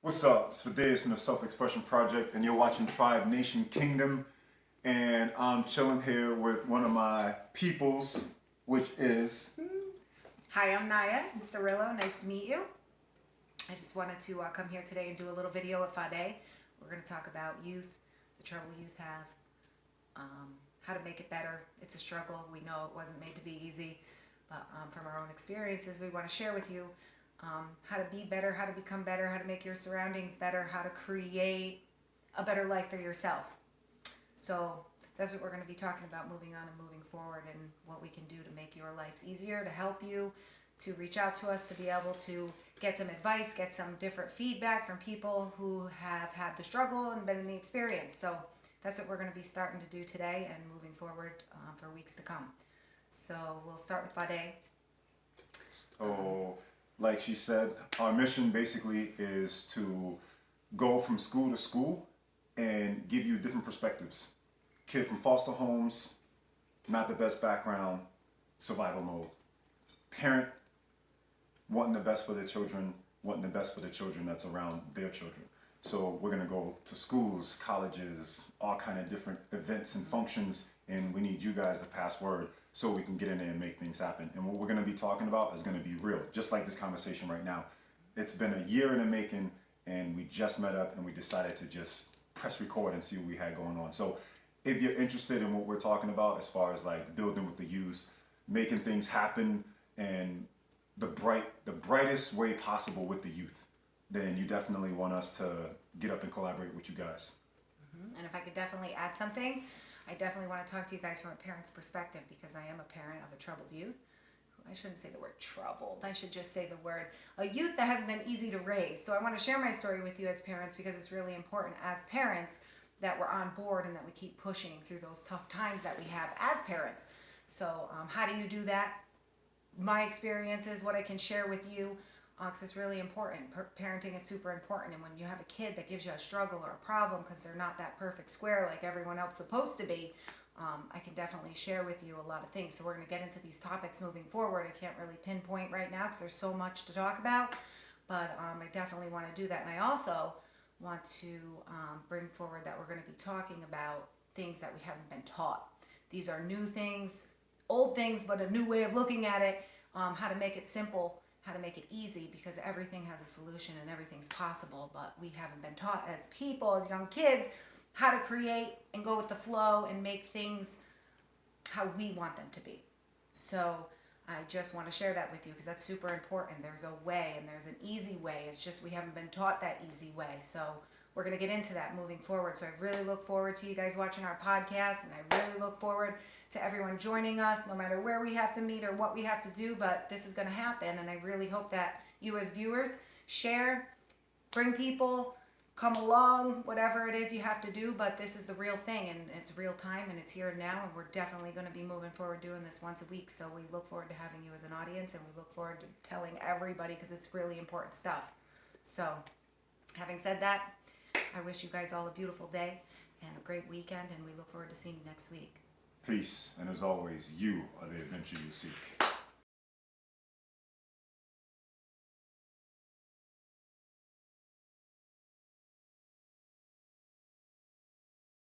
What's up? It's Fidelis from the Self Expression Project, and you're watching Tribe Nation Kingdom. And I'm chilling here with one of my peoples, which is. Hi, I'm Naya Cirillo. Nice to meet you. I just wanted to come here today and do a little video with Fade. We're going to talk about youth, the trouble youth have, how to make it better. It's a struggle. We know it wasn't made to be easy, but from our own experiences, we want to share with you how to be better, how to become better, how to make your surroundings better, how to create a better life for yourself. So that's what we're going to be talking about moving on and moving forward, and what we can do to make your lives easier, to help you, to reach out to us, to be able to get some advice, get some different feedback from people who have had the struggle and been in the experience. So that's what we're going to be starting to do today and moving forward for weeks to come. So we'll start with Fade. Oh, like she said, our mission basically is to go from school to school and give you different perspectives. Kid from foster homes, not the best background, survival mode. Parent wanting the best for their children, wanting the best for the children that's around their children. So we're gonna go to schools, colleges, all kind of different events and functions, and we need you guys to pass word so we can get in there and make things happen. And what we're gonna be talking about is gonna be real, just like this conversation right now. It's been a year in the making, and we just met up and we decided to just press record and see what we had going on. So if you're interested in what we're talking about as far as like building with the youth, making things happen, and the brightest way possible with the youth, then you definitely want us to get up and collaborate with you guys. And if I could definitely add something, I definitely want to talk to you guys from a parent's perspective, because I am a parent of a troubled youth. I shouldn't say the word troubled. I should just say the word a youth that hasn't been easy to raise. So I want to share my story with you as parents, because it's really important as parents that we're on board and that we keep pushing through those tough times that we have as parents. So how do you do that? My experiences, what I can share with you, because it's really important. Parenting is super important, and when you have a kid that gives you a struggle or a problem because they're not that perfect square like everyone else supposed to be, I can definitely share with you a lot of things. So we're going to get into these topics moving forward. I can't really pinpoint right now because there's so much to talk about, but I definitely want to do that. And I also want to bring forward that we're going to be talking about things that we haven't been taught. These are new things, old things, but a new way of looking at it, how to make it simple, how to make it easy, because everything has a solution and everything's possible, but we haven't been taught as people, as young kids, how to create and go with the flow and make things how we want them to be. So I just want to share that with you, because that's super important. There's a way, and there's an easy way. It's just we haven't been taught that easy way. So we're going to get into that moving forward. So I really look forward to you guys watching our podcast, and I really look forward to everyone joining us, no matter where we have to meet or what we have to do, but this is going to happen. And I really hope that you as viewers share, bring people, come along, whatever it is you have to do, but this is the real thing, and it's real time, and it's here and now, and we're definitely going to be moving forward doing this once a week. So we look forward to having you as an audience, and we look forward to telling everybody, because it's really important stuff. So having said that, I wish you guys all a beautiful day and a great weekend, and we look forward to seeing you next week. Peace, and as always, you are the adventure you seek.